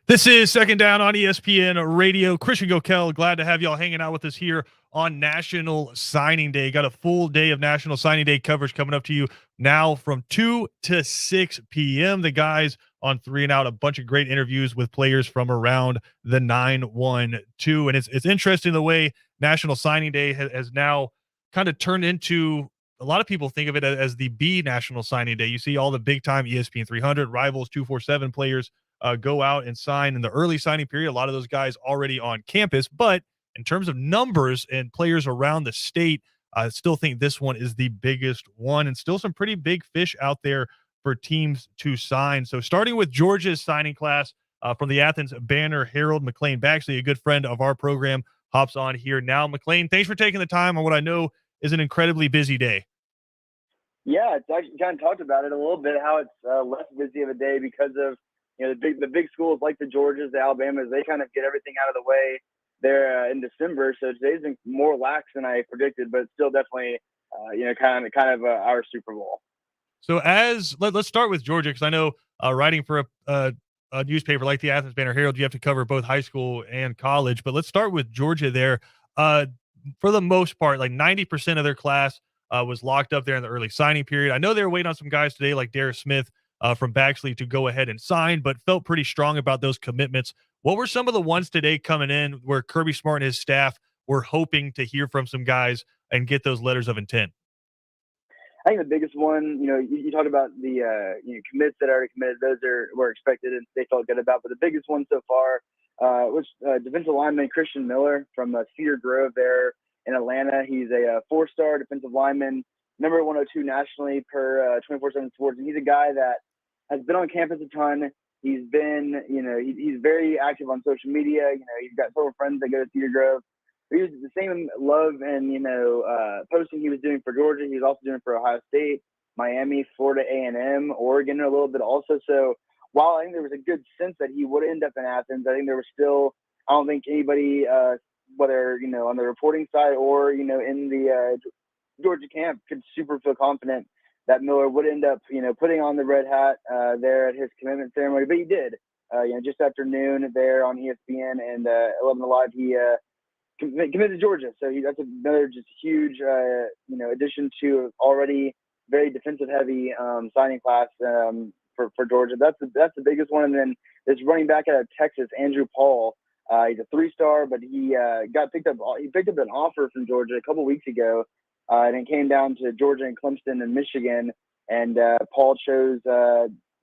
This is Second Down on ESPN Radio. Christian Gokel, glad to have y'all hanging out with us here on National Signing Day. Got a full day of National Signing Day coverage coming up to you now from 2 to 6 p.m. The guys on 3 and Out, a bunch of great interviews with players from around the 912. And it's interesting the way National Signing Day has now kind of turned into, a lot of people think of it as the B National Signing Day. You see all the big time ESPN 300, Rivals 247 players go out and sign in the early signing period. A lot of those guys already on campus, but in terms of numbers and players around the state, I still think this one is the biggest one, and still some pretty big fish out there for teams to sign. So starting with Georgia's signing class from the Athens Banner Herald, McLean Baxley, a good friend of our program, hops on here now. McLean, thanks for taking the time on what I know is an incredibly busy day. Yeah, it's actually kind of talked about it a little bit, how it's less busy of a day because of the big schools like the Georgias, the Alabamas. They kind of get everything out of the way there in December. So today's been more lax than I predicted, but it's still definitely kind of our Super Bowl. So let's start with Georgia, because I know writing for a newspaper like the Athens Banner Herald, you have to cover both high school and college. But let's start with Georgia there. For the most part, like 90% of their class was locked up there in the early signing period. I know they were waiting on some guys today like Darius Smith from Baxley to go ahead and sign, but felt pretty strong about those commitments. What were some of the ones today coming in where Kirby Smart and his staff were hoping to hear from some guys and get those letters of intent? I think the biggest one, you talked about the commits that already committed. Those were expected and they felt good about. But the biggest one so far was defensive lineman Christian Miller from Cedar Grove there in Atlanta. He's a four-star defensive lineman, number 102 nationally per 24/7 Sports. And he's a guy that has been on campus a ton. He's been, he's very active on social media. He's got several friends that go to Cedar Grove. He was the same love and posting he was doing for Georgia. He was also doing for Ohio State, Miami, Florida A&M, Oregon a little bit also. So while I think there was a good sense that he would end up in Athens, I think there was still, I don't think anybody, whether on the reporting side or in the Georgia camp, could super feel confident that Miller would end up putting on the red hat there at his commitment ceremony. But he did. Just after noon there on ESPN and 11 Alive, he committed to Georgia. So that's another just huge, addition to already very defensive heavy signing class for Georgia. That's the biggest one. And then this running back out of Texas, Andrew Paul. He's a 3-star, but he picked up an offer from Georgia a couple weeks ago, and it came down to Georgia and Clemson and Michigan. And Paul chose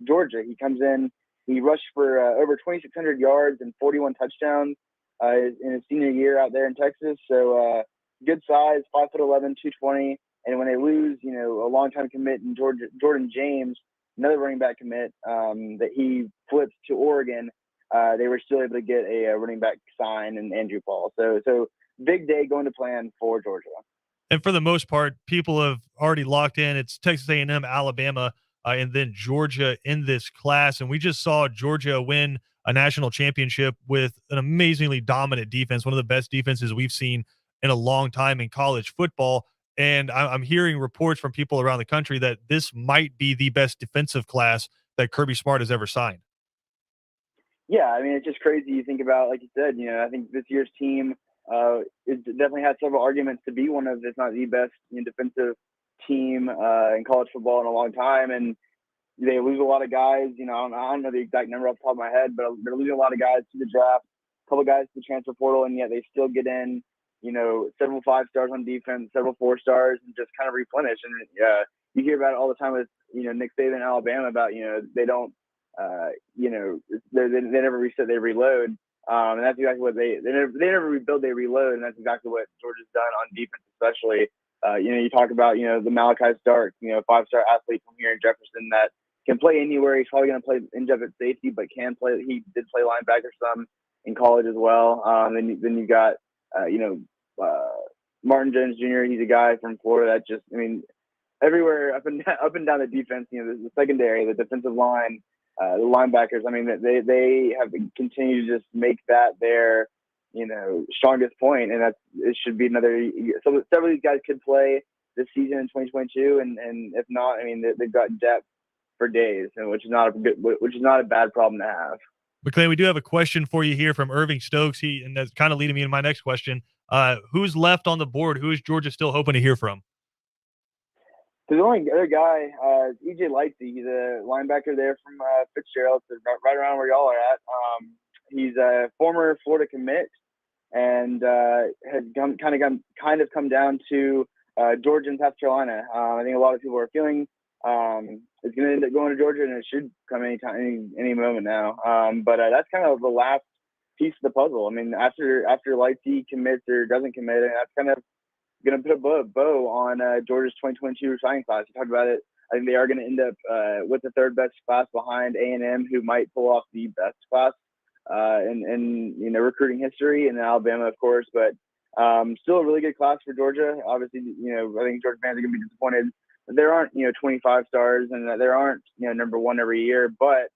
Georgia. He comes in. He rushed for over 2,600 yards and 41 touchdowns in his senior year out there in Texas. So good size, 5'11", 220. And when they lose, a longtime commit in Jordan James, another running back commit that he flipped to Oregon, they were still able to get a running back sign in Andrew Paul. So big day going to plan for Georgia. And for the most part, people have already locked in. It's Texas A&M, Alabama, and then Georgia in this class. And we just saw Georgia win a national championship with an amazingly dominant defense, one of the best defenses we've seen in a long time in college football. And I'm hearing reports from people around the country that this might be the best defensive class that Kirby Smart has ever signed. Yeah, I mean, it's just crazy. You think about, like you said, I think this year's team it definitely has several arguments to be one of, if not the best defensive team in college football in a long time. And they lose a lot of guys. I don't know the exact number off the top of my head, but they're losing a lot of guys to the draft, a couple of guys to the transfer portal, and yet they still get in, several 5-stars on defense, several 4-stars, and just kind of replenish. And you hear about it all the time with, Nick Saban in Alabama about, they don't, they never reset, they reload. And that's exactly what they never rebuild, they reload. And that's exactly what Georgia's done on defense, especially. You talk about, the Malachi Stark, 5-star athlete from here in Jefferson that can play anywhere. He's probably going to play in depth at safety, but can play. He did play linebacker some in college as well. Then you got, Martin Jones Jr. He's a guy from Florida that just, everywhere up and down the defense, the secondary, the defensive line, the linebackers. They have continued to just make that their, strongest point, and it should be another. So several of these guys could play this season in 2022, and if not, they've got depth for days, and which is not a bad problem to have. McLean, we do have a question for you here from Irving Stokes. And that's kind of leading me into my next question. Who's left on the board? Who is Georgia still hoping to hear from? So the only other guy is EJ Lightsey. He's a linebacker there from Fitzgerald, so right around where y'all are at. He's a former Florida commit and had kind of come down to Georgia and South Carolina. I think a lot of people are feeling it's going to end up going to Georgia, and it should come any moment now. But that's kind of the last piece of the puzzle. I mean, after Lightsey commits or doesn't commit, and that's kind of going to put a bow on Georgia's 2022 signing class. You talked about it. I think they are going to end up with the third best class behind A&M, who might pull off the best class in recruiting history, and Alabama, of course. But still a really good class for Georgia. Obviously, I think Georgia fans are going to be disappointed that there aren't 25 stars and that there aren't number one every year. But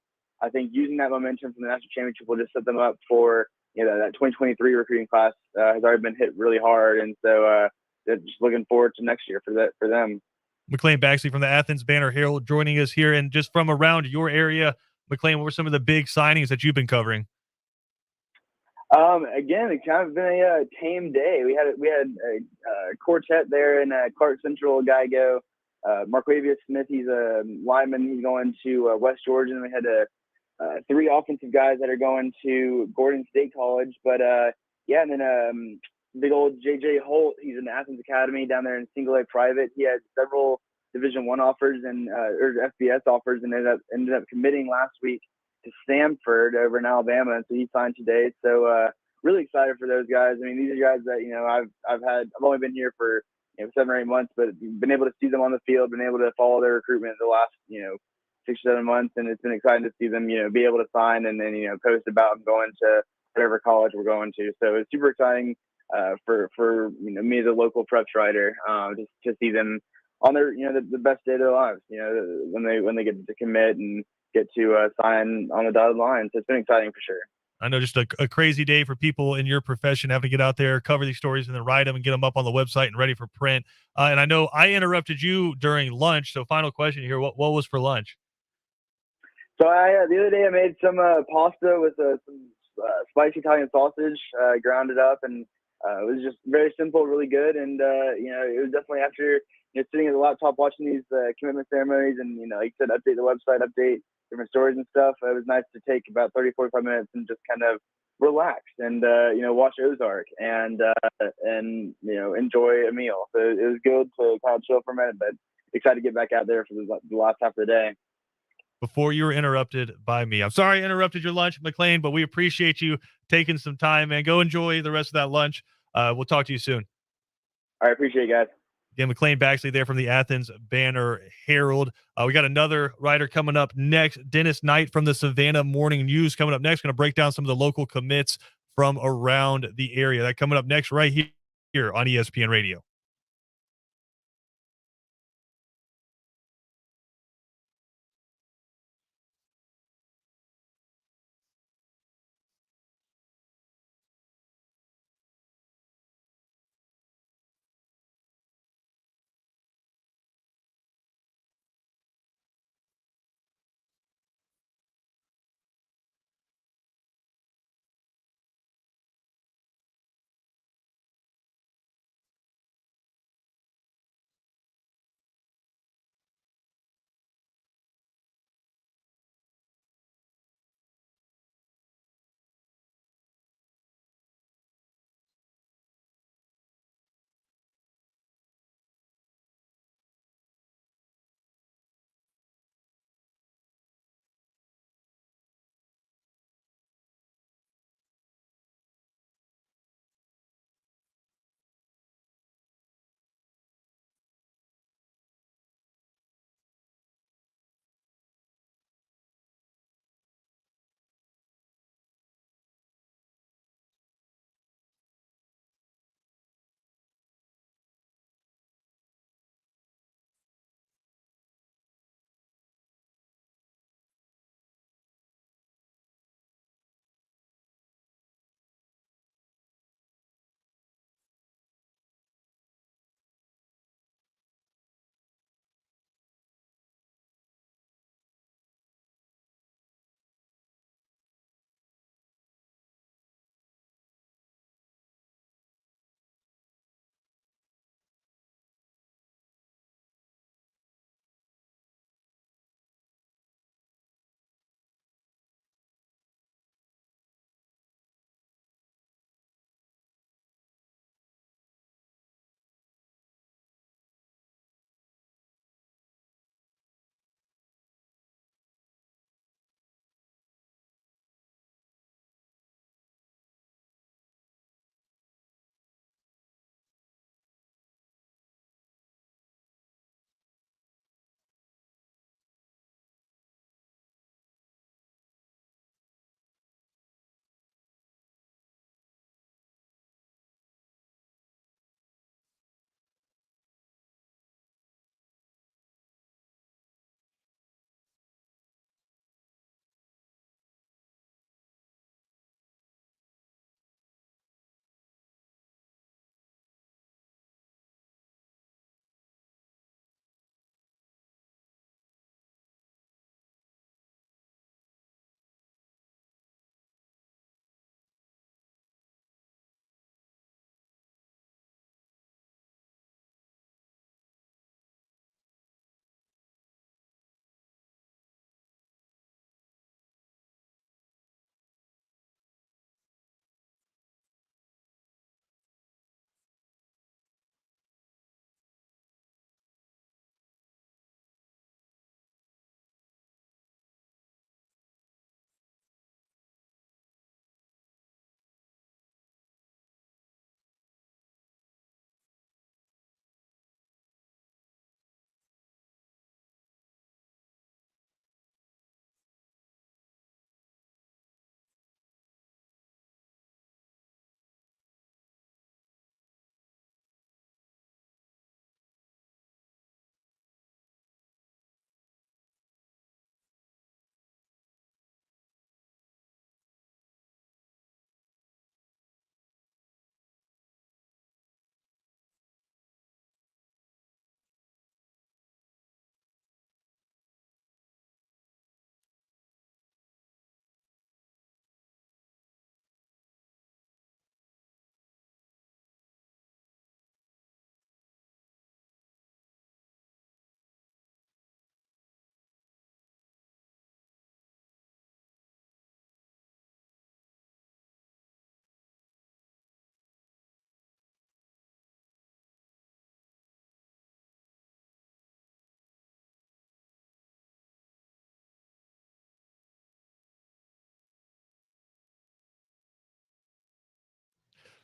I think using that momentum from the national championship will just set them up for that 2023 recruiting class has already been hit really hard, and so. Just looking forward to next year for them. McLean Baxley from the Athens Banner Herald joining us here, and just from around your area, McLean, what were some of the big signings that you've been covering? Again, it's kind of been a tame day. We had a quartet there in Clark Central. Guy go. Marquavius Smith, he's a lineman. He's going to West Georgia, and we had three offensive guys that are going to Gordon State College. But yeah, and then big old JJ Holt, he's in the Athens Academy down there in single A private. He had several Division I offers and or FBS offers, and ended up committing last week to Samford over in Alabama, and so he signed today. So really excited for those guys. I mean, these are guys that I've only been here for 7 or 8 months, but been able to see them on the field, been able to follow their recruitment the last 6 or 7 months, and it's been exciting to see them be able to sign and then post about them going to whatever college we're going to. So it's super exciting. For me as a local preps writer, just to see them on their the best day of their lives, when they get to commit and get to sign on the dotted line. So it's been exciting for sure. I know, just a crazy day for people in your profession having to get out there, cover these stories, and then write them and get them up on the website and ready for print. And I know I interrupted you during lunch, so final question here: what was for lunch? So the other day I made some pasta with some spicy Italian sausage, ground it up, and it was just very simple, really good. And it was definitely after sitting at the laptop watching these commitment ceremonies, and like you said, update the website, update different stories and stuff. It was nice to take about 30, 45 minutes and just kind of relax and watch Ozark and enjoy a meal. So it was good to kind of chill for a minute, but excited to get back out there for the last half of the day. Before you were interrupted by me. I'm sorry I interrupted your lunch, McLean, but we appreciate you taking some time, man. Go enjoy the rest of that lunch. We'll talk to you soon. I appreciate it, guys. Again, McLean Baxley there from the Athens Banner Herald. We got another writer coming up next. Dennis Knight from the Savannah Morning News coming up next. Going to break down some of the local commits from around the area. That coming up next right here on ESPN Radio.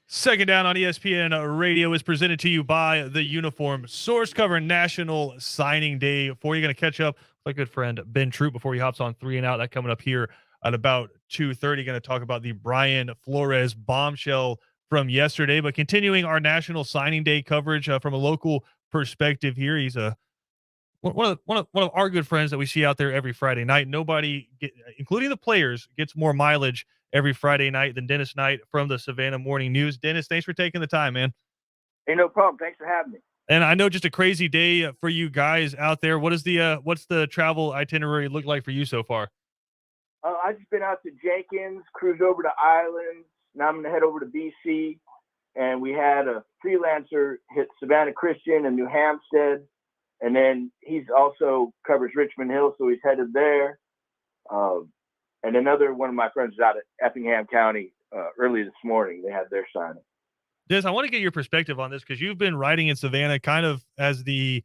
Second Down on ESPN Radio is presented to you by the Uniform Source, covering National Signing Day. Before you're going to catch up with my good friend Ben Troop before he hops on 3 and Out, that coming up here at about 2:30. Going to talk about the Brian Flores bombshell from yesterday, but continuing our National Signing Day coverage from a local perspective here. He's one of our good friends that we see out there every Friday night. Nobody, including the players, gets more mileage every Friday night than Dennis Knight from the Savannah Morning News. Dennis, thanks for taking the time, man. Hey, no problem. Thanks for having me. And I know just a crazy day for you guys out there. What's the travel itinerary look like for you so far? I've just been out to Jenkins, cruised over to Islands. Now I'm going to head over to BC. And we had a freelancer hit Savannah Christian and New Hampstead. And then he's also covers Richmond Hill, so he's headed there. And another one of my friends is out at Effingham County early this morning. They had their signing. Des, I want to get your perspective on this because you've been writing in Savannah kind of as the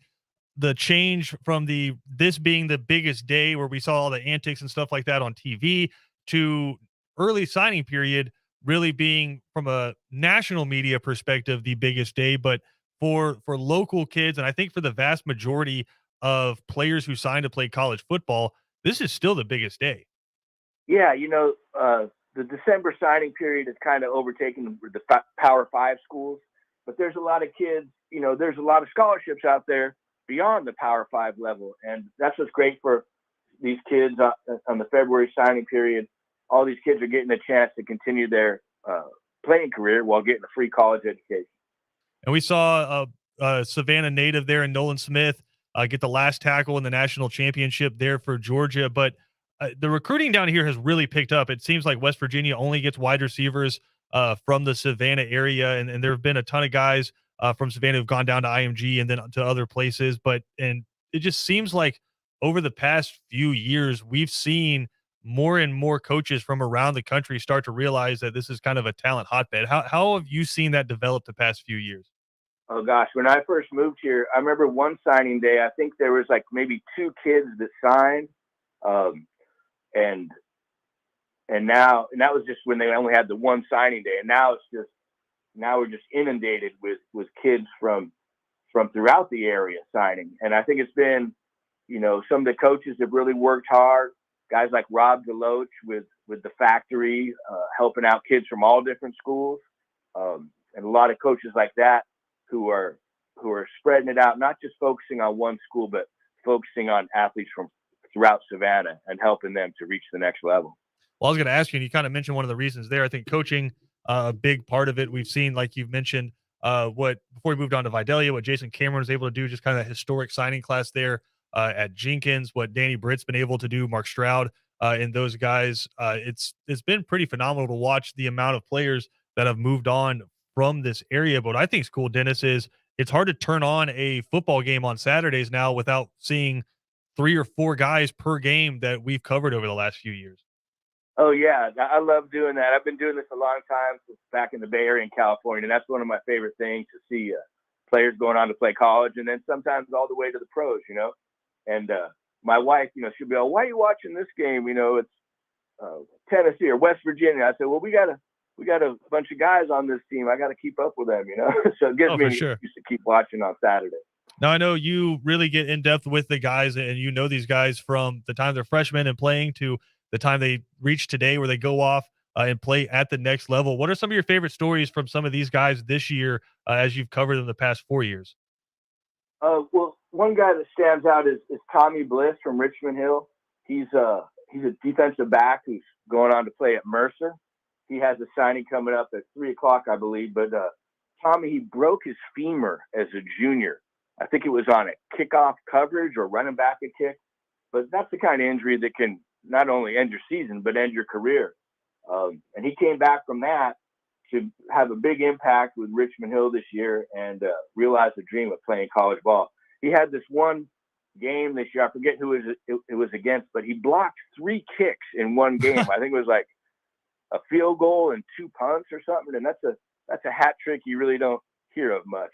change from this being the biggest day where we saw all the antics and stuff like that on TV to early signing period really being from a national media perspective the biggest day, but for local kids and I think for the vast majority of players who signed to play college football, this is still the biggest day. Yeah, the December signing period is kind of overtaken the Power 5 schools, but there's a lot of kids, there's a lot of scholarships out there beyond the Power 5 level. And that's what's great for these kids on the February signing period. All these kids are getting a chance to continue their playing career while getting a free college education. And we saw a Savannah native there in Nolan Smith get the last tackle in the national championship there for Georgia. But the recruiting down here has really picked up. It seems like West Virginia only gets wide receivers from the Savannah area. And there have been a ton of guys from Savannah who've gone down to IMG and then to other places. And it just seems like over the past few years, we've seen more and more coaches from around the country start to realize that this is kind of a talent hotbed. How have you seen that develop the past few years? Oh gosh, when I first moved here, I remember one signing day, I think there was like maybe 2 kids that signed. And that was just when they only had the one signing day. And now we're just inundated with kids from throughout the area signing. And I think it's been, some of the coaches have really worked hard. Guys like Rob Deloach with the factory, helping out kids from all different schools. And a lot of coaches like that who are spreading it out, not just focusing on one school, but focusing on athletes from throughout Savannah and helping them to reach the next level. Well, I was going to ask you, and you kind of mentioned one of the reasons there. I think coaching, a big part of it. We've seen, like you've mentioned, before we moved on to Vidalia, what Jason Cameron was able to do, just kind of historic signing class there at Jenkins, what Danny Britt's been able to do, Mark Stroud, and those guys. It's been pretty phenomenal to watch the amount of players that have moved on from this area. But what I think is cool, Dennis, is it's hard to turn on a football game on Saturdays now without seeing 3 or 4 guys per game that we've covered over the last few years. Oh yeah, I love doing that. I've been doing this a long time, since back in the Bay Area in California, and that's one of my favorite things to see players going on to play college, and then sometimes all the way to the pros. And my wife, she'll be like, "Why are you watching this game? It's Tennessee or West Virginia." I said, "Well, we got a bunch of guys on this team. I got to keep up with them, So it gives me an excuse to keep watching on Saturday. Now, I know you really get in depth with the guys, and these guys from the time they're freshmen and playing to the time they reach today where they go off and play at the next level. What are some of your favorite stories from some of these guys this year as you've covered them the past 4 years? Well, one guy that stands out is Tommy Bliss from Richmond Hill. He's a defensive back who's going on to play at Mercer. He has a signing coming up at 3:00, I believe. But Tommy, he broke his femur as a junior. I think it was on a kickoff coverage or running back a kick. But that's the kind of injury that can not only end your season, but end your career. And he came back from that to have a big impact with Richmond Hill this year and realized the dream of playing college ball. He had this one game this year. I forget who it was against, but he blocked 3 kicks in one game. I think it was like a field goal and 2 punts or something. And that's a hat trick you really don't hear of much.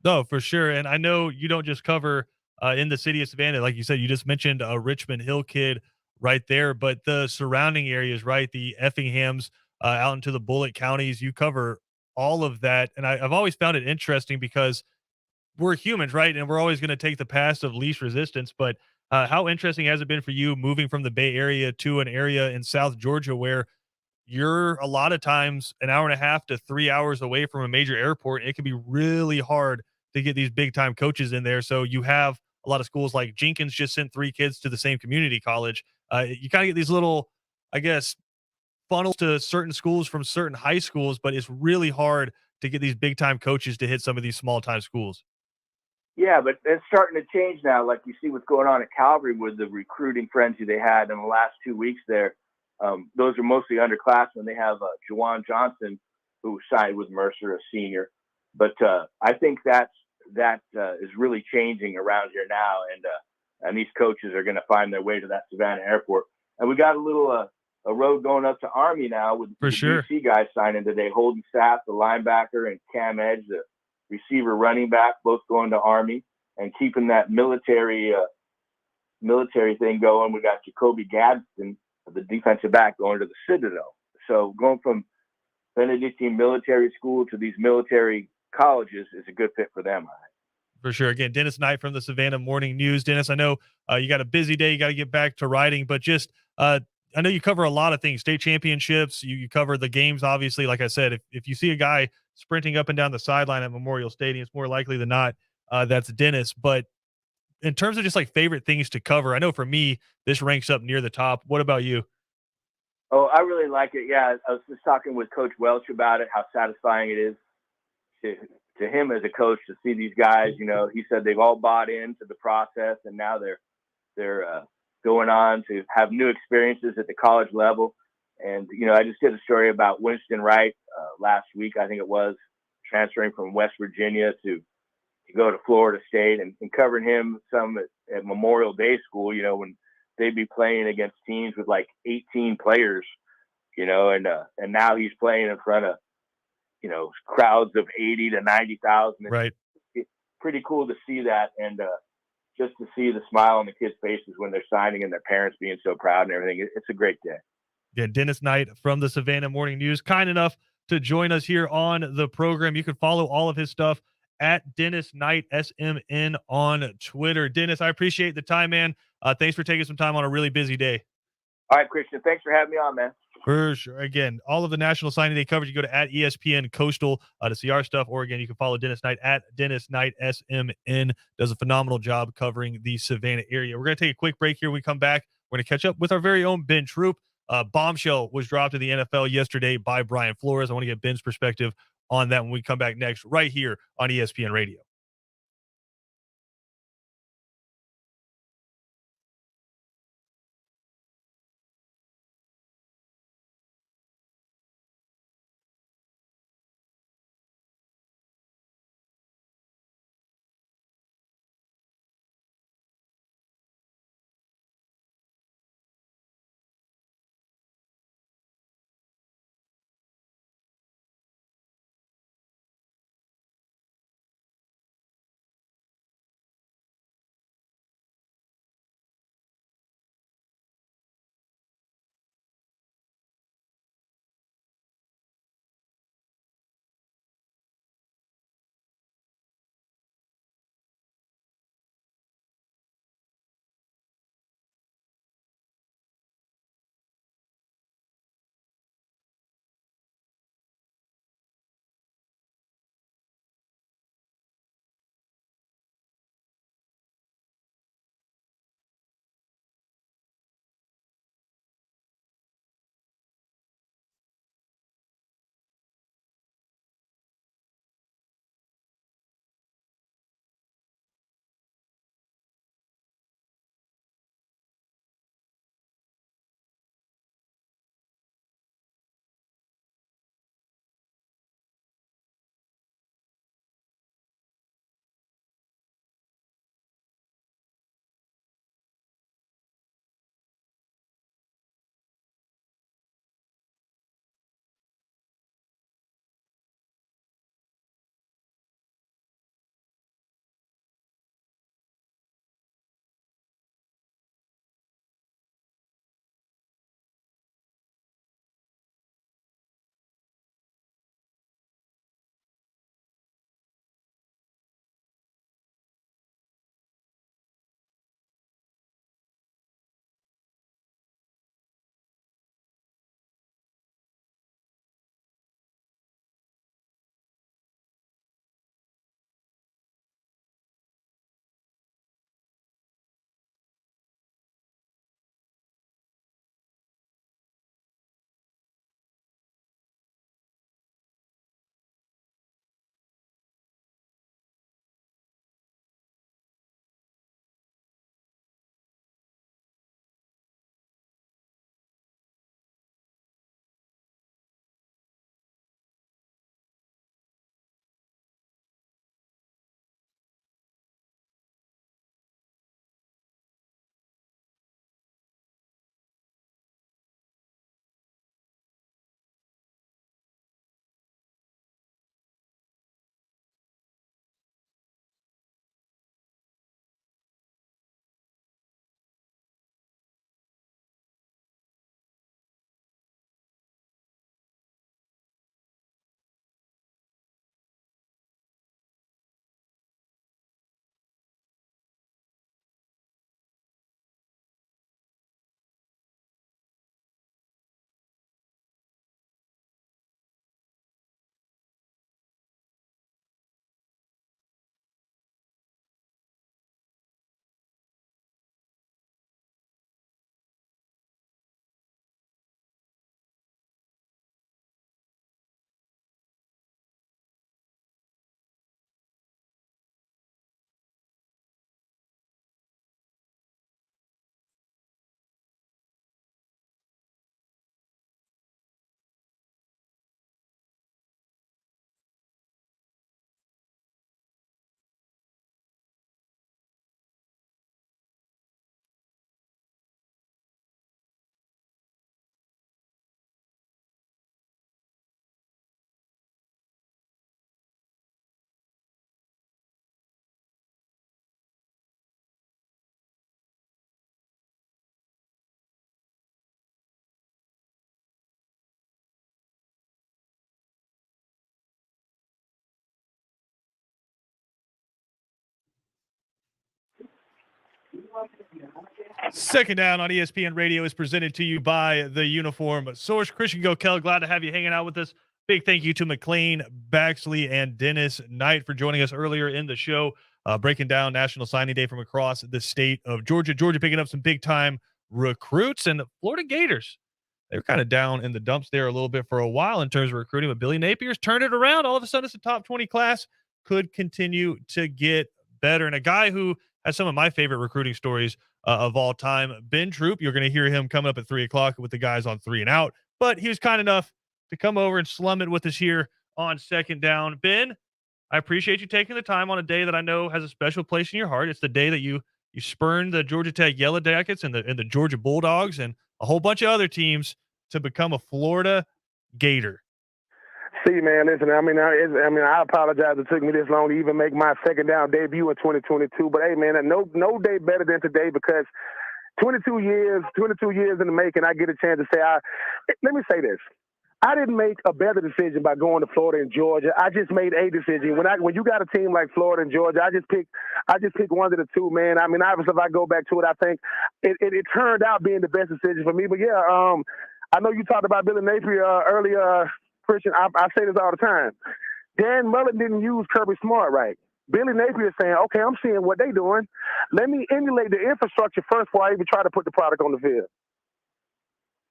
No, for sure. And I know you don't just cover in the city of Savannah. Like you said, you just mentioned a Richmond Hill kid right there, but the surrounding areas, right? The Effinghams out into the Bullitt counties, you cover all of that. And I've always found it interesting because we're humans, right? And we're always going to take the path of least resistance. But how interesting has it been for you moving from the Bay Area to an area in South Georgia where you're a lot of times an hour and a half to 3 hours away from a major airport? It can be really hard to get these big time coaches in there. So you have a lot of schools like Jenkins just sent 3 kids to the same community college. You kind of get these little, I guess, funnels to certain schools from certain high schools, but it's really hard to get these big time coaches to hit some of these small time schools. Yeah, but it's starting to change now. Like you see what's going on at Calvary with the recruiting frenzy they had in the last 2 weeks there. Those are mostly underclassmen. They have Jawan Johnson, who signed with Mercer, a senior. But I think that is really changing around here now, and these coaches are going to find their way to that Savannah airport. And we got a little a road going up to Army now with For the sure. BC guys signing today. Holden Sapp, the linebacker, and Cam Edge, the receiver running back, both going to Army and keeping that military thing going. We got Jacoby Gadsden, the defensive back, going to the Citadel. So going from Benedictine Military School to these military colleges is a good fit for them. For sure. Again, Dennis Knight from the Savannah Morning News. Dennis, I know you got a busy day. You got to get back to writing, but just I know you cover a lot of things, state championships. You cover the games, obviously. Like I said, if you see a guy sprinting up and down the sideline at Memorial Stadium, it's more likely than not that's Dennis. But in terms of just like favorite things to cover, I know for me, this ranks up near the top. What about you? Oh, I really like it. Yeah, I was just talking with Coach Welch about it, how satisfying it is to him as a coach to see these guys. You know, he said they've all bought into the process, and now they're going on to have new experiences at the college level. And you know, I just did a story about Winston Wright last week, I think it was, transferring from West Virginia to go to Florida State, and covering him some at Memorial Day School. You know, when they'd be playing against teams with like 18 players. You know, and now he's playing in front of, you know, crowds of 80 to 90,000. Right. It's pretty cool to see that, and just to see the smile on the kids' faces when they're signing and their parents being so proud and everything. It's a great day. Again, Dennis Knight from the Savannah Morning News, kind enough to join us here on the program. You can follow all of his stuff at Dennis Knight SMN on Twitter. Dennis, I appreciate the time, man. Thanks for taking some time on a really busy day. All right, Christian, thanks for having me on, man. For sure. Again, all of the National Signing Day coverage, you go to at ESPN Coastal to see our stuff. Or again, you can follow Dennis Knight at Dennis Knight SMN. Does a phenomenal job covering the Savannah area. We're going to take a quick break here. When we come back, we're going to catch up with our very own Ben Troop. Bombshell was dropped in the NFL yesterday by Brian Flores. I want to get Ben's perspective on that when we come back next, right here on ESPN Radio. Second Down on ESPN Radio is presented to you by the Uniform Source. Christian Gokel, glad to have you hanging out with us. Big thank you to McLean Baxley and Dennis Knight for joining us earlier in the show, breaking down National Signing Day from across the state of Georgia. Georgia picking up some big-time recruits, and the Florida Gators, they were kind of down in the dumps there a little bit for a while in terms of recruiting, but Billy Napier's turned it around. All of a sudden, it's a top 20 class, could continue to get better. And a guy who has some of my favorite recruiting stories of all time, Ben Troop. You're going to hear him coming up at 3 o'clock with the guys on 3 and Out, but he was kind enough to come over and slum it with us here on Second Down. Ben, I appreciate you taking the time on a day that I know has a special place in your heart. It's the day that you spurned the Georgia Tech Yellow Jackets and the Georgia Bulldogs and a whole bunch of other teams to become a Florida Gator. See, man, listen, I apologize it took me this long to even make my Second Down debut in 2022. But, hey, man, no day better than today because 22 years in the making, I get a chance to say, let me say this. I didn't make a better decision by going to Florida and Georgia. I just made a decision. When you got a team like Florida and Georgia, I just pick one of the two, man. I mean, obviously, if I go back to it, I think it turned out being the best decision for me. But, yeah, I know you talked about Billy Napier earlier, Christian. I say this all the time. Dan Mullen didn't use Kirby Smart right. Billy Napier is saying, okay, I'm seeing what they're doing. Let me emulate the infrastructure first before I even try to put the product on the field.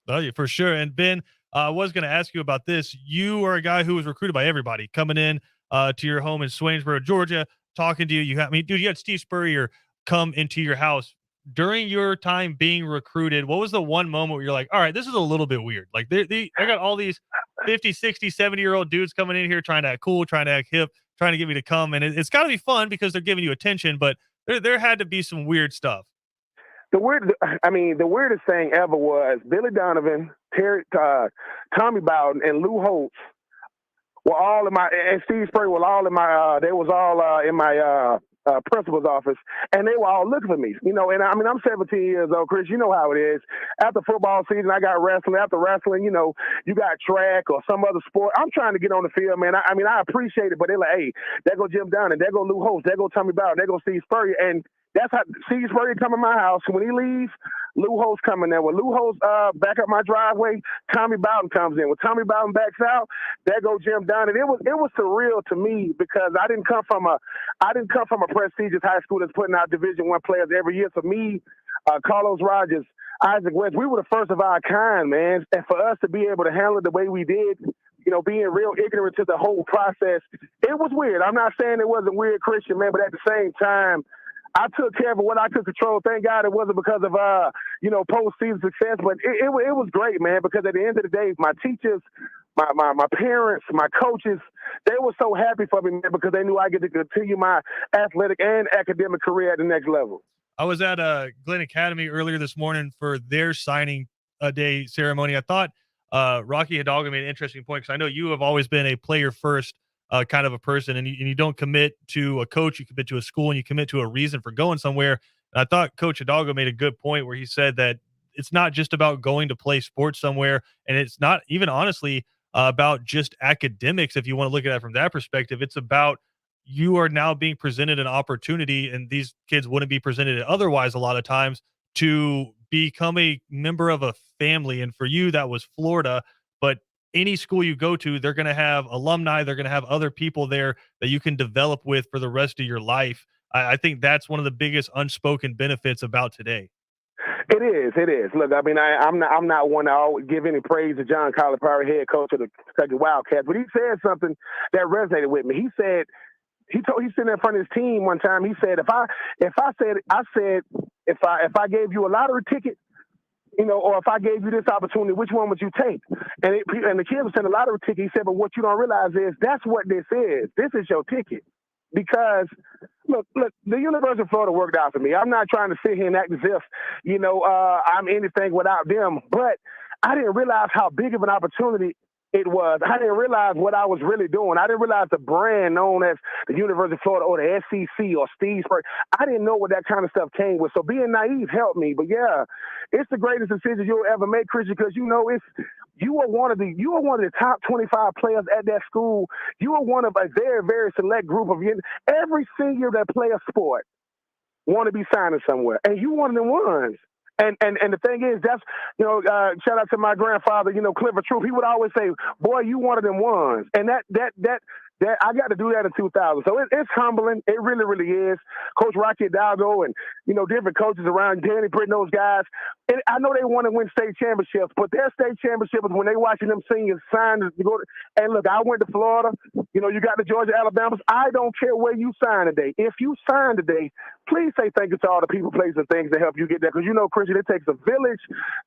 Oh, yeah, for sure. And, Ben, I was going to ask you about this. You are a guy who was recruited by everybody coming in to your home in Swainsboro, Georgia, talking to you. You had Steve Spurrier come into your house. During your time being recruited, what was the one moment where you're like, all right, this is a little bit weird? Like, I got all these 50, 60, 70-year-old dudes coming in here trying to act cool, trying to act hip, trying to get me to come. And it's got to be fun because they're giving you attention, but there had to be some weird stuff. The weirdest thing ever was Billy Donovan, Tommy Bowden, and Lou Holtz were all in my, and Steve Spurrier were all in my, they was all in my principal's office, and they were all looking for me, and I'm 17 years old, Chris, you know how it is. After football season, I got wrestling. After wrestling, you got track or some other sport. I'm trying to get on the field, man. I appreciate it, but they're like, hey, there go Jim Down, and there go Lou Holtz, there go Tommy Bowden, there go Steve Spurrier, and that's how Steve Spurrier come in my house. When he leaves, Lou Holtz coming there. When Lou Holtz back up my driveway, Tommy Bowden comes in. When Tommy Bowden backs out, there go Jim Down. And it was surreal to me because I didn't come from a prestigious high school that's putting out Division I players every year. For me, Carlos Rogers, Isaac West, we were the first of our kind, man. And for us to be able to handle it the way we did, being real ignorant to the whole process, it was weird. I'm not saying it wasn't weird, Christian, man, but at the same time, I took care of what I could control. Thank God it wasn't because of, postseason success, but it was great, man, because at the end of the day, my teachers, my parents, my coaches, they were so happy for me, man, because they knew I get to continue my athletic and academic career at the next level. I was at Glenn Academy earlier this morning for their signing day ceremony. I thought Rocky Hidalgo made an interesting point because I know you have always been a player first kind of a person, and you don't commit to a coach, you commit to a school, and you commit to a reason for going somewhere. And I thought Coach Hidalgo made a good point where he said that it's not just about going to play sports somewhere, and it's not even honestly about just academics. If you want to look at it from that perspective, it's about you are now being presented an opportunity, and these kids wouldn't be presented it otherwise a lot of times, to become a member of a family. And for you, that was Florida, but any school you go to, they're going to have alumni. They're going to have other people there that you can develop with for the rest of your life. I think that's one of the biggest unspoken benefits about today. It is. Look, I'm not one to give any praise to John Calipari, head coach of the Kentucky Wildcats, but he said something that resonated with me. He said, he's sitting in front of his team one time. He said, if I gave you a lottery ticket, or if I gave you this opportunity, which one would you take? And the kid was saying a lottery ticket. He said, but what you don't realize is that's what this is. This is your ticket. Because, look, the University of Florida worked out for me. I'm not trying to sit here and act as if, I'm anything without them. But I didn't realize how big of an opportunity it was. I didn't realize what I was really doing. I didn't realize the brand known as the University of Florida or the SEC or Steve Spurrier. I didn't know what that kind of stuff came with. So being naive helped me. But yeah, it's the greatest decision you'll ever make, Christian, because you are one of the top 25 players at that school. You are one of a very, very select group of every senior that play a sport want to be signing somewhere, and you one of them ones. And the thing is, that's, shout out to my grandfather, Clifford Troop. He would always say, "Boy, you one of them ones." And that I got to do that in 2000. So it's humbling. It really, really is. Coach Rocky Hidalgo and, different coaches around, Danny Britton, those guys. And I know they want to win state championships, but their state championships when they watching them seniors sign to go. And look, I went to Florida. You got the Georgia, Alabamas. I don't care where you sign today. If you sign today, please say thank you to all the people, places, and things that help you get there. Because Christian, it takes a village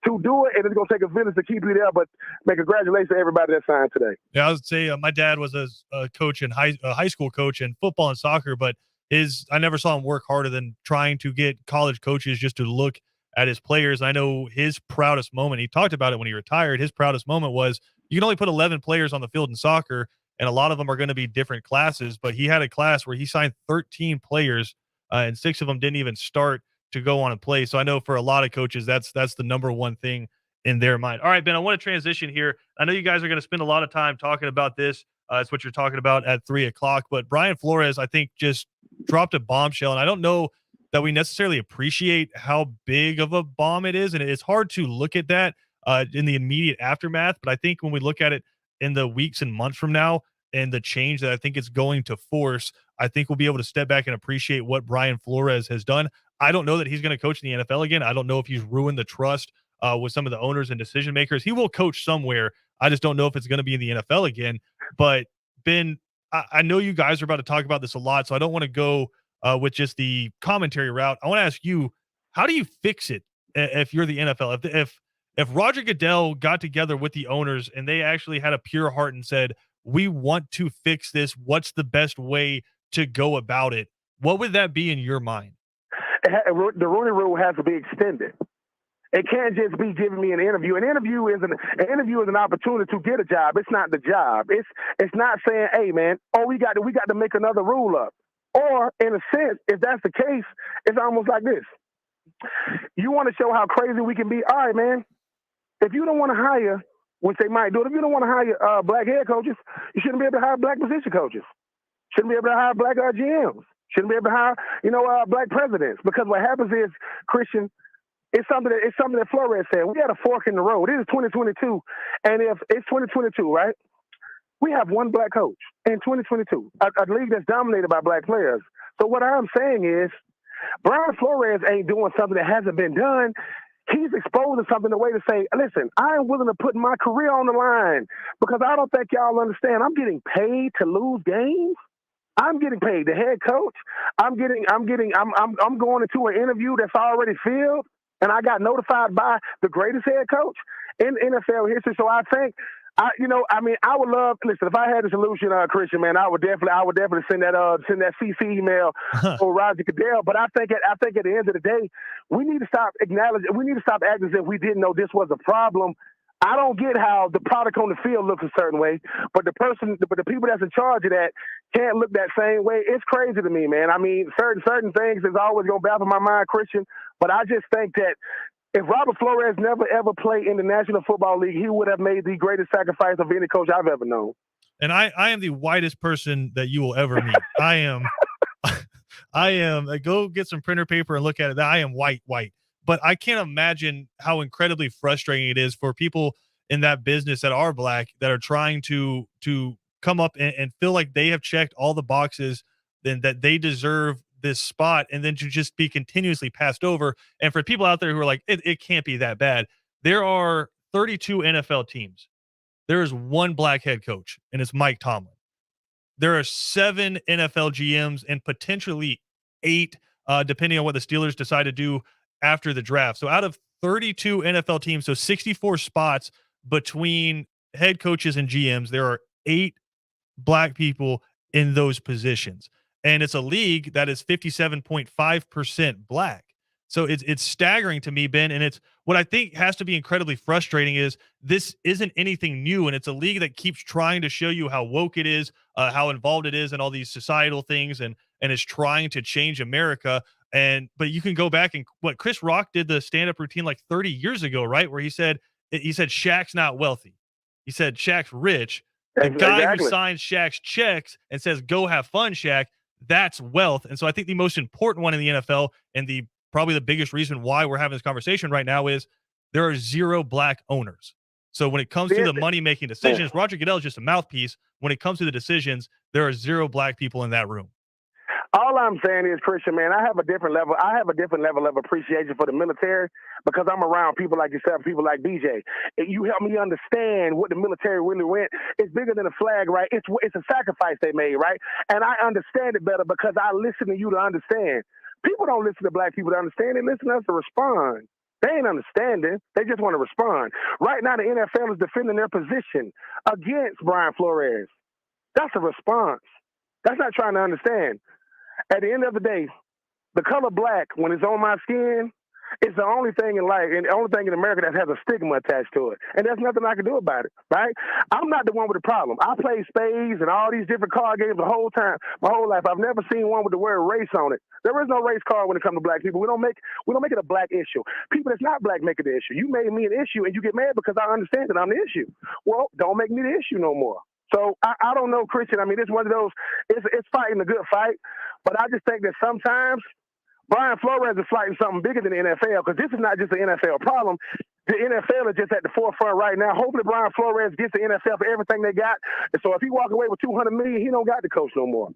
to do it, and it's going to take a village to keep you there. But congratulations to everybody that signed today. Yeah, I would say my dad was a coach in high school coach in football and soccer, but I never saw him work harder than trying to get college coaches just to look at his players. I know his proudest moment, he talked about it when he retired, his proudest moment was you can only put 11 players on the field in soccer, and a lot of them are going to be different classes, but he had a class where he signed 13 players, and 6 of them didn't even start to go on and play. So I know for a lot of coaches, that's the number one thing in their mind. All right, Ben, I want to transition here. I know you guys are going to spend a lot of time talking about this. It's what you're talking about at 3:00, but Brian Flores, I think, just dropped a bombshell, and I don't know that we necessarily appreciate how big of a bomb it is, and it's hard to look at that in the immediate aftermath, but I think when we look at it in the weeks and months from now and the change that I think it's going to force, I think we'll be able to step back and appreciate what Brian Flores has done. I don't know that he's going to coach in the NFL again. I don't know if he's ruined the trust with some of the owners and decision makers. He will coach somewhere. I just don't know if it's going to be in the NFL again. But Ben, I know you guys are about to talk about this a lot, so I don't want to go with just the commentary route. I want to ask you, how do you fix it if you're the NFL? If Roger Goodell got together with the owners and they actually had a pure heart and said, we want to fix this, what's the best way to go about it? What would that be in your mind? The Rooney Rule has to be extended. It can't just be giving me an interview. An interview is an opportunity to get a job. It's not the job. It's not saying, hey man, we got to make another rule up. Or in a sense, if that's the case, it's almost like this. You want to show how crazy we can be? All right, man. If you don't want to hire, which they might do it, if you don't want to hire black head coaches, you shouldn't be able to hire black position coaches. Shouldn't be able to hire black GMs. Shouldn't be able to hire, black presidents. Because what happens is, Christian, it's something that Flores said. We had a fork in the road. It is 2022, and if it's 2022, right? We have one black coach in 2022, a league that's dominated by black players. So what I'm saying is, Brian Flores ain't doing something that hasn't been done. He's exposing something, a way to say, listen, I am willing to put my career on the line because I don't think y'all understand. I'm getting paid to lose games. I'm getting paid. The head coach, I'm going into an interview that's already filled, and I got notified by the greatest head coach in NFL history. So I think, I would love. Listen, if I had a solution, Christian, man, I would definitely send that CC email for Roger Goodell. But I think at the end of the day, we need to stop acknowledging. We need to stop acting as if we didn't know this was a problem. I don't get how the product on the field looks a certain way, but the people that's in charge of that can't look that same way. It's crazy to me, man. I mean, certain things is always gonna baffle my mind, Christian. But I just think that if Robert Flores never ever played in the National Football League, he would have made the greatest sacrifice of any coach I've ever known. And I am the whitest person that you will ever meet. I am. Go get some printer paper and look at it. I am white. But I can't imagine how incredibly frustrating it is for people in that business that are black, that are trying to come up and feel like they have checked all the boxes, then that they deserve this spot, and then to just be continuously passed over. And for people out there who are like, it can't be that bad. There are 32 NFL teams. There is one black head coach, and it's Mike Tomlin. There are 7 NFL GMs and potentially 8, depending on what the Steelers decide to do after the draft. So out of 32 NFL teams, so 64 spots between head coaches and GMs, there are 8 black people in those positions. And it's a league that is 57.5% black. So it's staggering to me, Ben. And it's what I think has to be incredibly frustrating is this isn't anything new. And it's a league that keeps trying to show you how woke it is, how involved it is in all these societal things, and is trying to change America. But you can go back and what Chris Rock did the stand-up routine like 30 years ago, right? Where he said Shaq's not wealthy. He said Shaq's rich. The guy who signs Shaq's checks and says, go have fun, Shaq, that's wealth. And so I think the most important one in the NFL, and probably the biggest reason why we're having this conversation right now, is there are 0 black owners. So when it comes to the money making decisions, Roger Goodell is just a mouthpiece. When it comes to the decisions, there are 0 black people in that room. All I'm saying is, Christian, man, I have a different level of appreciation for the military because I'm around people like yourself, people like BJ. And you help me understand what the military really went. It's bigger than a flag, right? It's a sacrifice they made, right? And I understand it better because I listen to you to understand. People don't listen to black people to understand. They listen to us to respond. They ain't understanding. They just want to respond. Right now, the NFL is defending their position against Brian Flores. That's a response. That's not trying to understand. At the end of the day, the color black, when it's on my skin, it's the only thing in life and the only thing in America that has a stigma attached to it. And there's nothing I can do about it, right? I'm not the one with the problem. I played spades and all these different card games the whole time, my whole life. I've never seen one with the word race on it. There is no race card when it comes to black people. We don't make it a black issue. People that's not black make it an issue. You made me an issue and you get mad because I understand that I'm the issue. Well, don't make me the issue no more. So I don't know, Christian. I mean, it's one of those, it's fighting a good fight. But I just think that sometimes Brian Flores is fighting something bigger than the NFL because this is not just an NFL problem. The NFL is just at the forefront right now. Hopefully Brian Flores gets the NFL for everything they got. And so if he walk away with $200 million, he don't got the coach no more.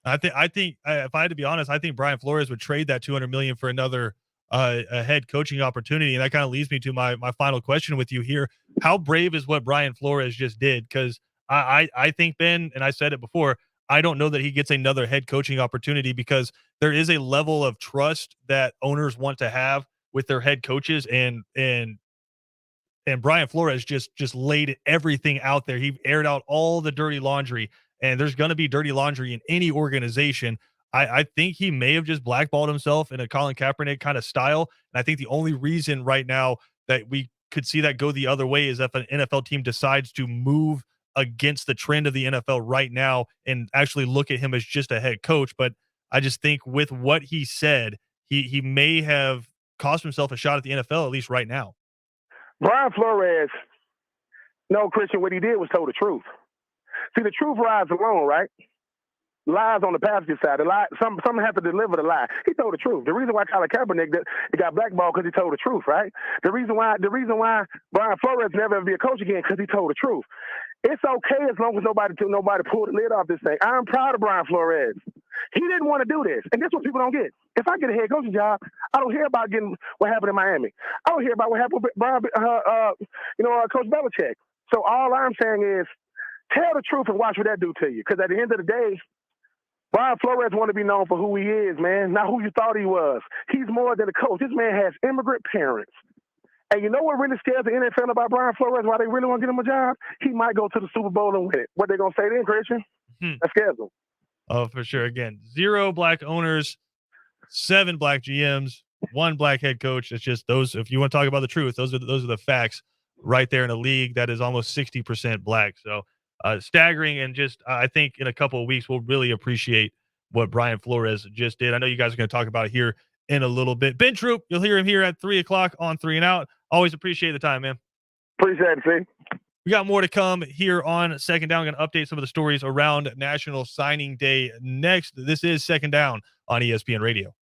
I think if I had to be honest, I think Brian Flores would trade that $200 million for another a head coaching opportunity. And that kind of leads me to my final question with you here. How brave is what Brian Flores just did? Because I think, Ben, and I said it before, I don't know that he gets another head coaching opportunity because there is a level of trust that owners want to have with their head coaches, and Brian Flores just laid everything out there. He aired out all the dirty laundry, and there's going to be dirty laundry in any organization. I think he may have just blackballed himself in a Colin Kaepernick kind of style, and I think the only reason right now that we could see that go the other way is if an NFL team decides to move against the trend of the NFL right now and actually look at him as just a head coach. But I just think with what he said, he may have cost himself a shot at the NFL, at least right now. Brian Flores, no, Christian, what he did was told the truth. See, the truth rides alone, right? Lies on the passenger side. The lie, someone has to deliver the lie. He told the truth. The reason why Colin Kaepernick got blackballed because he told the truth, right? The reason why Brian Flores never ever be a coach again because he told the truth. It's okay as long as nobody pulled the lid off this thing. I'm proud of Brian Flores. He didn't want to do this, and that's what people don't get. If I get a head coaching job, I don't hear about getting what happened in Miami. I don't hear about what happened with Coach Belichick. So all I'm saying is, tell the truth and watch what that do to you. Because at the end of the day, Brian Flores want to be known for who he is, man, not who you thought he was. He's more than a coach. This man has immigrant parents. And you know what really scares the NFL about Brian Flores, why they really want to get him a job? He might go to the Super Bowl and win it. What they going to say then, Christian? That scares them. Oh, for sure. Again, 0 black owners, 7 black GMs, 1 black head coach. It's just those. If you want to talk about the truth, those are the facts right there in a league that is almost 60% black. So staggering. And just I think in a couple of weeks we'll really appreciate what Brian Flores just did. I know you guys are going to talk about it here in a little bit. Ben Troop, you'll hear him here at 3:00 on 3 and Out. Always appreciate the time, man. Appreciate it, see. We got more to come here on Second Down. I'm going to update some of the stories around National Signing Day next. This is Second Down on ESPN Radio.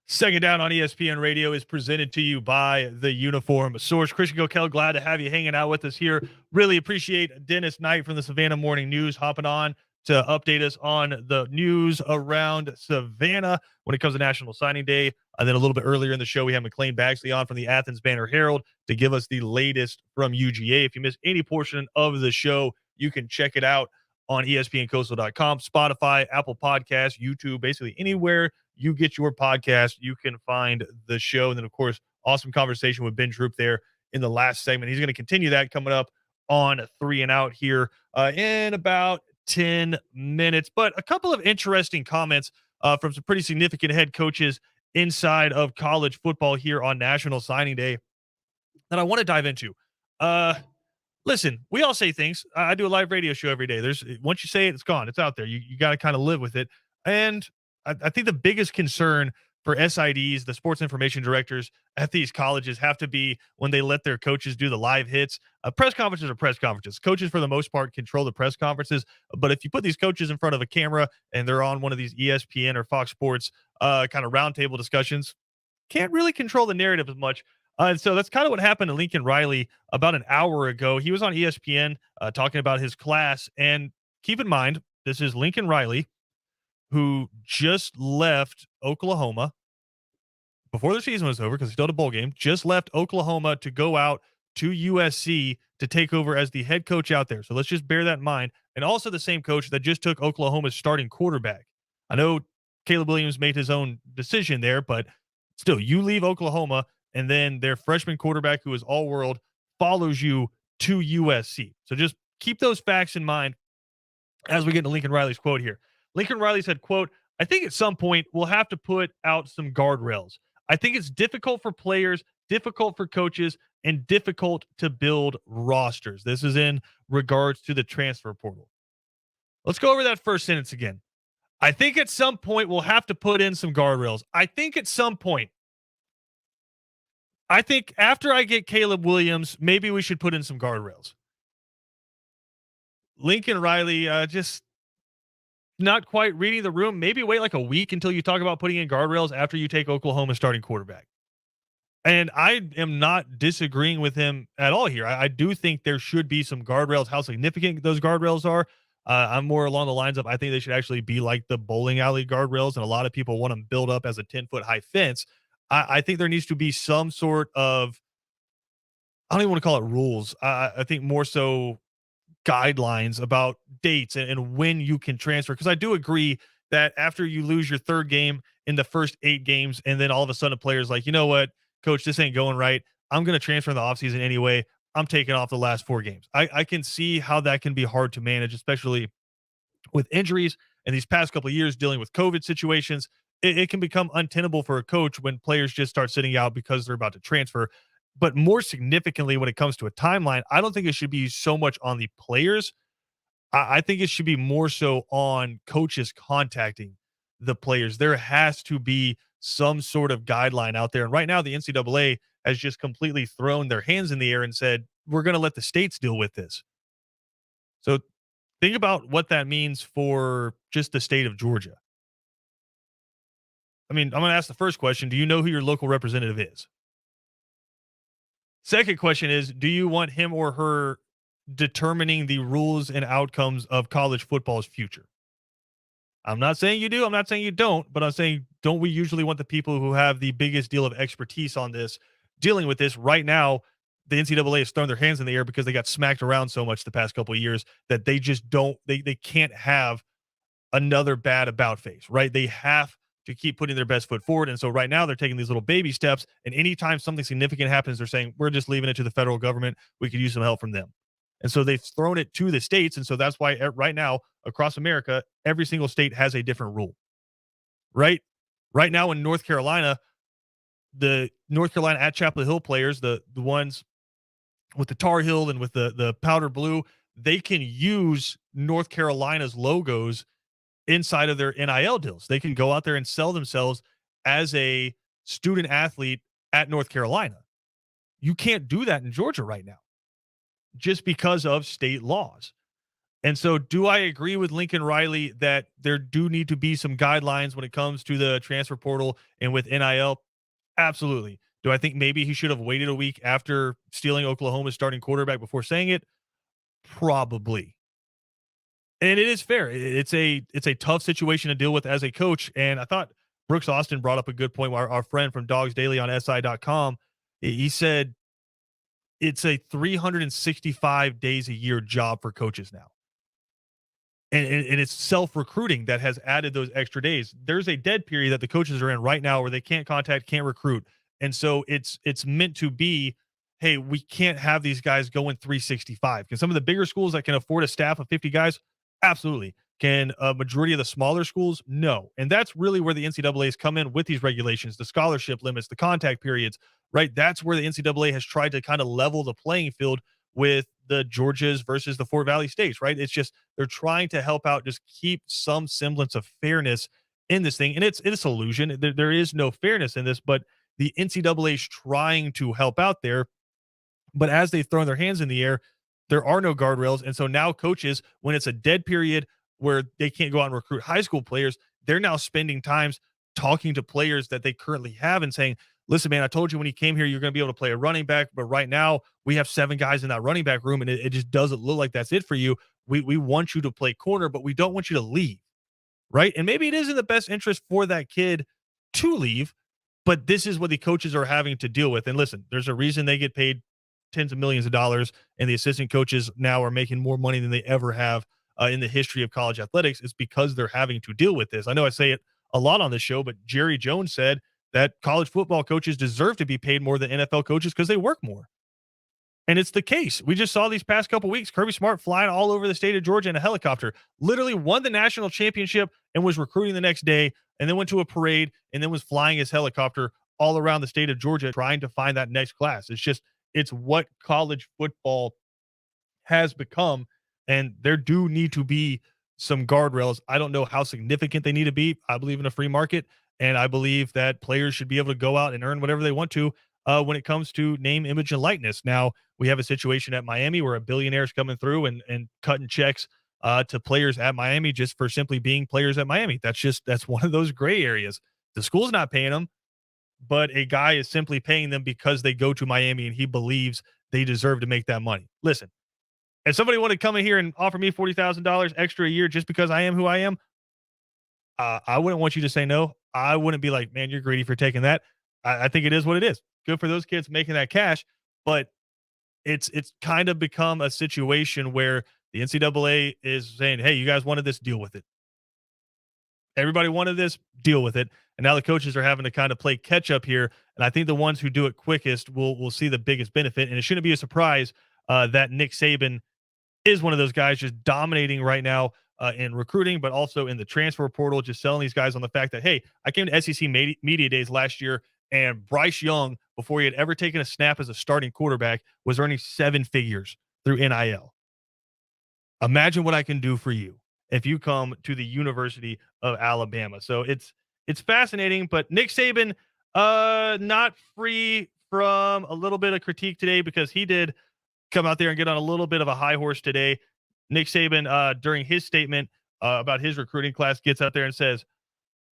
Second Down on ESPN Radio is presented to you by the Uniform Source. Christian Gokel, glad to have you hanging out with us here. Really appreciate Dennis Knight from the Savannah Morning News hopping on to update us on the news around Savannah when it comes to National Signing Day. And then a little bit earlier in the show, we have McLean Baxley on from the Athens Banner Herald to give us the latest from UGA. If you missed any portion of the show, you can check it out on ESPNCoastal.com, Spotify, Apple Podcasts, YouTube, basically anywhere you get your podcast, you can find the show. And then, of course, awesome conversation with Ben Troop there in the last segment. He's going to continue that coming up on 3 and Out here in about 10 minutes. But a couple of interesting comments from some pretty significant head coaches inside of college football here on National Signing Day that I want to dive into. Listen, we all say things. I do a live radio show every day. Once you say it, it's gone. It's out there. You got to kind of live with it. And I think the biggest concern for SIDs, the sports information directors at these colleges, have to be when they let their coaches do the live hits. Press conferences are press conferences. Coaches, for the most part, control the press conferences. But if you put these coaches in front of a camera and they're on one of these ESPN or Fox Sports kind of roundtable discussions, can't really control the narrative as much. And so that's kind of what happened to Lincoln Riley about an hour ago. He was on ESPN talking about his class. And keep in mind, this is Lincoln Riley, who just left Oklahoma before the season was over because he still had a bowl game, just left Oklahoma to go out to USC to take over as the head coach out there. So let's just bear that in mind. And also the same coach that just took Oklahoma's starting quarterback. I know Caleb Williams made his own decision there, but still, you leave Oklahoma, and then their freshman quarterback, who is all-world, follows you to USC. So just keep those facts in mind as we get into Lincoln Riley's quote here. Lincoln Riley said, quote, "I think at some point we'll have to put out some guardrails. I think it's difficult for players, difficult for coaches, and difficult to build rosters." This is in regards to the transfer portal. Let's go over that first sentence again. I think at some point we'll have to put in some guardrails. I think at some point. I think after I get Caleb Williams, maybe we should put in some guardrails. Lincoln Riley just not quite reading the room. Maybe wait like a week until you talk about putting in guardrails after you take Oklahoma's starting quarterback. And I am not disagreeing with him at all here. I do think there should be some guardrails. How significant those guardrails are, I'm more along the lines of I think they should actually be like the bowling alley guardrails, and a lot of people want them built up as a 10-foot high fence. I think there needs to be some sort of, I don't even want to call it rules. I think more so guidelines about dates and when you can transfer. Because I do agree that after you lose your third game in the first 8 games, and then all of a sudden a player's like, you know what, coach, this ain't going right. I'm going to transfer in the offseason anyway. I'm taking off the last 4 games. I can see how that can be hard to manage, especially with injuries and these past couple of years dealing with COVID situations. It can become untenable for a coach when players just start sitting out because they're about to transfer. But more significantly, when it comes to a timeline, I don't think it should be so much on the players. I think it should be more so on coaches contacting the players. There has to be some sort of guideline out there. And right now, the NCAA has just completely thrown their hands in the air and said, we're going to let the states deal with this. So think about what that means for just the state of Georgia. I mean, I'm going to ask the first question. Do you know who your local representative is? Second question is, do you want him or her determining the rules and outcomes of college football's future? I'm not saying you do. I'm not saying you don't, but I'm saying, don't we usually want the people who have the biggest deal of expertise on this dealing with this? Right now, the NCAA has thrown their hands in the air because they got smacked around so much the past couple of years that they just don't, they can't have another bad about face, right? They have to keep putting their best foot forward. And so right now they're taking these little baby steps. And anytime something significant happens, they're saying, we're just leaving it to the federal government. We could use some help from them. And so they've thrown it to the states. And so that's why right now across America, every single state has a different rule, right? Right now in North Carolina, the North Carolina at Chapel Hill players, the ones with the Tar Heel and with the powder blue, they can use North Carolina's logos inside of their NIL deals. They can go out there and sell themselves as a student athlete at North Carolina. You can't do that in Georgia right now just because of state laws. And so do I agree with Lincoln Riley that there do need to be some guidelines when it comes to the transfer portal and with NIL? Absolutely. Do I think maybe he should have waited a week after stealing Oklahoma's starting quarterback before saying it? Probably. And it is fair. It's a tough situation to deal with as a coach. And I thought Brooks Austin brought up a good point. Our friend from Dogs Daily on SI.com, he said it's a 365 days a year job for coaches now. And it's self-recruiting that has added those extra days. There's a dead period that the coaches are in right now where they can't contact, can't recruit. And so it's meant to be, hey, we can't have these guys going 365. Can some of the bigger schools that can afford a staff of 50 guys? Absolutely. Can a majority of the smaller schools? No. And that's really where the NCAA's come in with these regulations, the scholarship limits, the contact periods, right? That's where the NCAA has tried to kind of level the playing field with the Georgias versus the Fort Valley States, right? It's just they're trying to help out, just keep some semblance of fairness in this thing. And it's illusion. There is no fairness in this, but the NCAA is trying to help out there. But as they've thrown their hands in the air, there are no guardrails. And so now coaches, when it's a dead period where they can't go out and recruit high school players, they're now spending times talking to players that they currently have and saying, listen, man, I told you when you came here, you're going to be able to play a running back. But right now we have 7 guys in that running back room and it just doesn't look like that's it for you. We want you to play corner, but we don't want you to leave. Right. And maybe it is in the best interest for that kid to leave, but this is what the coaches are having to deal with. And listen, there's a reason they get paid tens of millions of dollars, and the assistant coaches now are making more money than they ever have in the history of college athletics. It's because they're having to deal with this. I know I say it a lot on this show, but Jerry Jones said that college football coaches deserve to be paid more than NFL coaches because they work more. And it's the case. We just saw these past couple weeks, Kirby Smart flying all over the state of Georgia in a helicopter, literally won the national championship and was recruiting the next day, and then went to a parade and then was flying his helicopter all around the state of Georgia trying to find that next class. It's what college football has become, and there do need to be some guardrails. I don't know how significant they need to be. I believe in a free market, and I believe that players should be able to go out and earn whatever they want to when it comes to name, image, and likeness. Now, we have a situation at Miami where a billionaire is coming through and cutting checks to players at Miami just for simply being players at Miami. That's one of those gray areas. The school's not paying them, but a guy is simply paying them because they go to Miami and he believes they deserve to make that money. Listen, if somebody wanted to come in here and offer me $40,000 extra a year just because I am who I am, I wouldn't want you to say no. I wouldn't be like, man, you're greedy for taking that. I think it is what it is. Good for those kids making that cash, but it's kind of become a situation where the NCAA is saying, hey, you guys wanted this, deal with it. Everybody wanted this, deal with it. And now the coaches are having to kind of play catch up here. And I think the ones who do it quickest will see the biggest benefit. And it shouldn't be a surprise that Nick Saban is one of those guys just dominating right now in recruiting, but also in the transfer portal, just selling these guys on the fact that, hey, I came to SEC Media Days last year, and Bryce Young, before he had ever taken a snap as a starting quarterback, was earning 7 figures through NIL. Imagine what I can do for you if you come to the University of Alabama. So it's fascinating, but Nick Saban not free from a little bit of critique today because he did come out there and get on a little bit of a high horse today. Nick Saban, during his statement about his recruiting class, gets out there and says,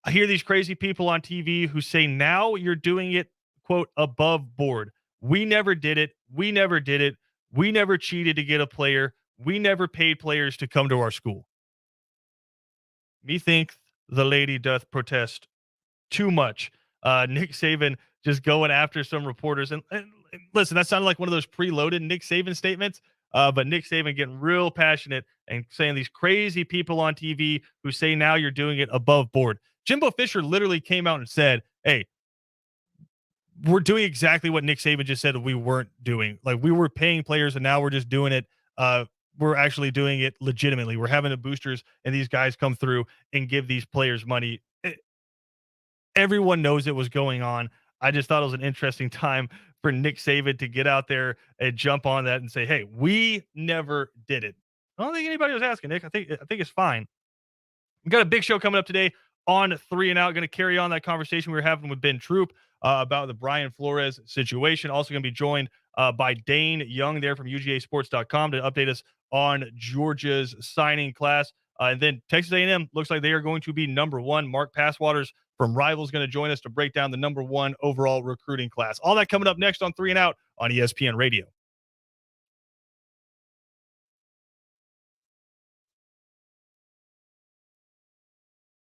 I hear these crazy people on TV who say now you're doing it, quote, above board. We never did it. We never did it. We never cheated to get a player. We never paid players to come to our school. Methinks the lady doth protest too much. Nick Saban just going after some reporters. And listen, that sounded like one of those preloaded Nick Saban statements. But Nick Saban getting real passionate and saying these crazy people on TV who say now you're doing it above board. Jimbo Fisher literally came out and said, hey, we're doing exactly what Nick Saban just said we weren't doing. Like, we were paying players and now we're just doing it. We're actually doing it legitimately. We're having the boosters and these guys come through and give these players money. Everyone knows it was going on. I just thought it was an interesting time for Nick Saban to get out there and jump on that and say, hey, we never did it. I don't think anybody was asking, Nick. I think it's fine. We got a big show coming up today on 3 and Out. Going to carry on that conversation we were having with Ben Troop about the Brian Flores situation. Also going to be joined by Dane Young there from UGAsports.com to update us on Georgia's signing class. And then Texas A&M looks like they are going to be number one. Mark Passwaters from Rivals going to join us to break down the number one overall recruiting class. All that coming up next on 3 and Out on ESPN Radio.